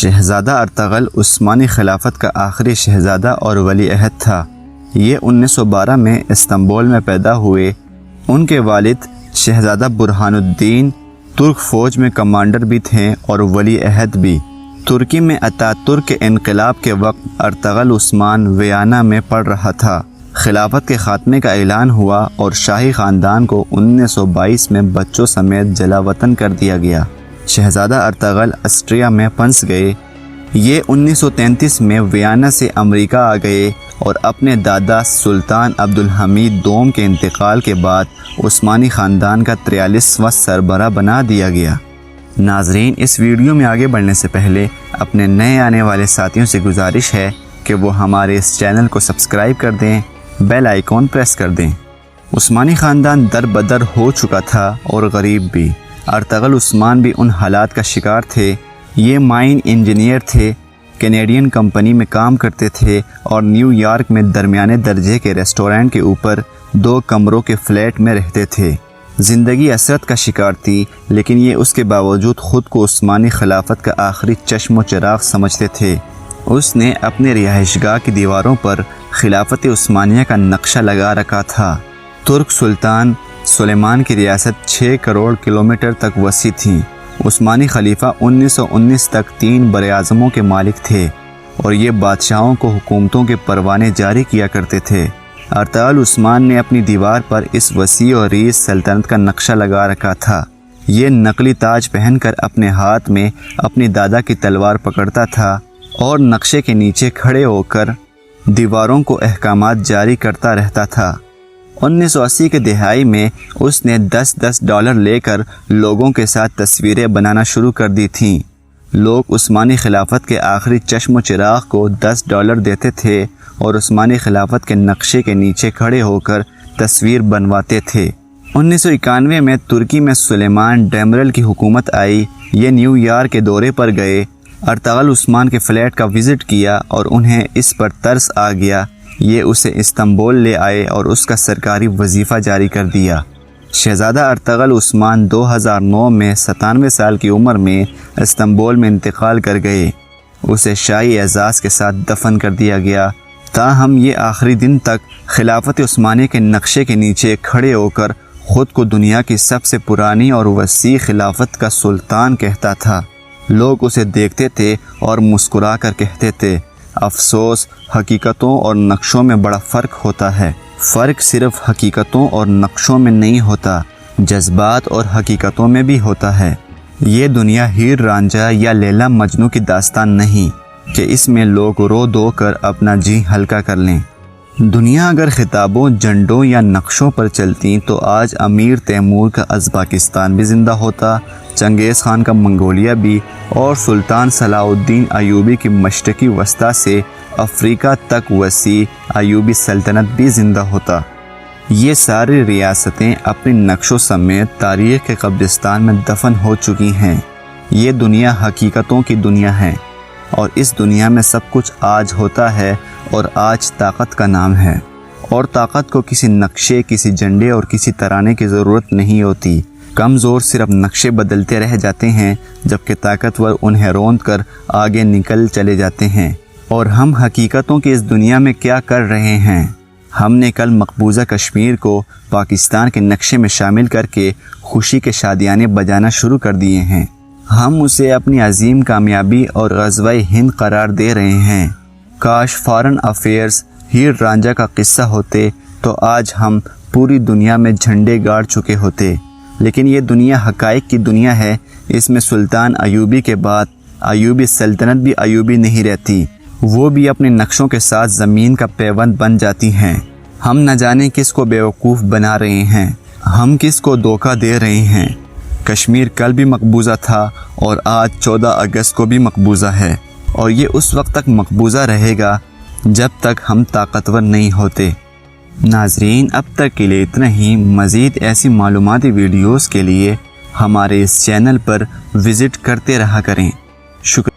شہزادہ ارطغرل عثمانی خلافت کا آخری شہزادہ اور ولی عہد تھا۔ یہ 1912 میں استنبول میں پیدا ہوئے۔ ان کے والد شہزادہ برہان الدین ترک فوج میں کمانڈر بھی تھے اور ولی عہد بھی۔ ترکی میں اتاترک کے انقلاب کے وقت ارطغرل عثمان ویانا میں پڑھ رہا تھا۔ خلافت کے خاتمے کا اعلان ہوا اور شاہی خاندان کو 1922 میں بچوں سمیت جلا وطن کر دیا گیا۔ شہزادہ ارطغرل آسٹریا میں پھنس گئے۔ یہ 1933 میں ویانا سے امریکہ آ گئے اور اپنے دادا سلطان عبدالحمید دوم کے انتقال کے بعد عثمانی خاندان کا 43واں سربراہ بنا دیا گیا۔ ناظرین، اس ویڈیو میں آگے بڑھنے سے پہلے اپنے نئے آنے والے ساتھیوں سے گزارش ہے کہ وہ ہمارے اس چینل کو سبسکرائب کر دیں، بیل آئیکن پریس کر دیں۔ عثمانی خاندان در بدر ہو چکا تھا اور غریب بھی۔ ارطغرل عثمان بھی ان حالات کا شکار تھے۔ یہ مائن انجینئر تھے، کینیڈین کمپنی میں کام کرتے تھے اور نیو یارک میں درمیانے درجے کے ریسٹورنٹ کے اوپر 2 کمروں کے فلیٹ میں رہتے تھے۔ زندگی اسرت کا شکار تھی، لیکن یہ اس کے باوجود خود کو عثمانی خلافت کا آخری چشم و چراغ سمجھتے تھے۔ اس نے اپنے رہائش گاہ کی دیواروں پر خلافت عثمانیہ کا نقشہ لگا رکھا تھا۔ ترک سلطان سلیمان کی ریاست 6 کروڑ کلومیٹر تک وسیع تھی۔ عثمانی خلیفہ 1919 تک 3 براعظموں کے مالک تھے اور یہ بادشاہوں کو حکومتوں کے پروانے جاری کیا کرتے تھے۔ ارطغرل عثمان نے اپنی دیوار پر اس وسیع اور ریز سلطنت کا نقشہ لگا رکھا تھا۔ یہ نقلی تاج پہن کر اپنے ہاتھ میں اپنی دادا کی تلوار پکڑتا تھا اور نقشے کے نیچے کھڑے ہو کر دیواروں کو احکامات جاری کرتا رہتا تھا۔ 1980 کے دہائی میں اس نے $10 لے کر لوگوں کے ساتھ تصویریں بنانا شروع کر دی تھیں۔ لوگ عثمانی خلافت کے آخری چشم و چراغ کو $10 دیتے تھے اور عثمانی خلافت کے نقشے کے نیچے کھڑے ہو کر تصویر بنواتے تھے۔ 1991 میں ترکی میں سلیمان ڈیمرل کی حکومت آئی۔ یہ نیو یارک کے دورے پر گئے، ارطغرل عثمان کے فلیٹ کا وزٹ کیا اور انہیں اس پر ترس آ گیا۔ یہ اسے استنبول لے آئے اور اس کا سرکاری وظیفہ جاری کر دیا۔ شہزادہ ارطغرل عثمان 2009 میں 97 سال کی عمر میں استنبول میں انتقال کر گئے۔ اسے شاہی اعزاز کے ساتھ دفن کر دیا گیا۔ تاہم یہ آخری دن تک خلافت عثمانیہ کے نقشے کے نیچے کھڑے ہو کر خود کو دنیا کی سب سے پرانی اور وسیع خلافت کا سلطان کہتا تھا۔ لوگ اسے دیکھتے تھے اور مسکرا کر کہتے تھے، افسوس، حقیقتوں اور نقشوں میں بڑا فرق ہوتا ہے۔ فرق صرف حقیقتوں اور نقشوں میں نہیں ہوتا، جذبات اور حقیقتوں میں بھی ہوتا ہے۔ یہ دنیا ہیر رانجھا یا لیلا مجنوں کی داستان نہیں کہ اس میں لوگ رو دو کر اپنا جی ہلکا کر لیں۔ دنیا اگر خطابوں، جھنڈوں یا نقشوں پر چلتی تو آج امیر تیمور کا ازبکستان بھی زندہ ہوتا، چنگیز خان کا منگولیا بھی، اور سلطان صلاح الدین ایوبی کی مشرقی وسطی سے افریقہ تک وسیع ایوبی سلطنت بھی زندہ ہوتا۔ یہ ساری ریاستیں اپنی نقشوں سمیت تاریخ کے قبرستان میں دفن ہو چکی ہیں۔ یہ دنیا حقیقتوں کی دنیا ہے اور اس دنیا میں سب کچھ آج ہوتا ہے اور آج طاقت کا نام ہے، اور طاقت کو کسی نقشے، کسی جھنڈے اور کسی ترانے کی ضرورت نہیں ہوتی۔ کمزور صرف نقشے بدلتے رہ جاتے ہیں جبکہ طاقتور انہیں روند کر آگے نکل چلے جاتے ہیں۔ اور ہم حقیقتوں کی اس دنیا میں کیا کر رہے ہیں؟ ہم نے کل مقبوضہ کشمیر کو پاکستان کے نقشے میں شامل کر کے خوشی کے شادیانے بجانا شروع کر دیے ہیں۔ ہم اسے اپنی عظیم کامیابی اور غزوہ ہند قرار دے رہے ہیں۔ کاش فارن افیئرز ہیر رانجھا کا قصہ ہوتے تو آج ہم پوری دنیا میں جھنڈے گاڑ چکے ہوتے، لیکن یہ دنیا حقائق کی دنیا ہے۔ اس میں سلطان ایوبی کے بعد ایوبی سلطنت بھی ایوبی نہیں رہتی، وہ بھی اپنے نقشوں کے ساتھ زمین کا پیوند بن جاتی ہیں۔ ہم نہ جانے کس کو بیوقوف بنا رہے ہیں، ہم کس کو دھوکہ دے رہے ہیں۔ کشمیر کل بھی مقبوضہ تھا اور آج 14 اگست کو بھی مقبوضہ ہے، اور یہ اس وقت تک مقبوضہ رہے گا جب تک ہم طاقتور نہیں ہوتے۔ ناظرین، اب تک کے لیے اتنا ہی۔ مزید ایسی معلوماتی ویڈیوز کے لیے ہمارے اس چینل پر وزٹ کرتے رہا کریں۔ شکریہ۔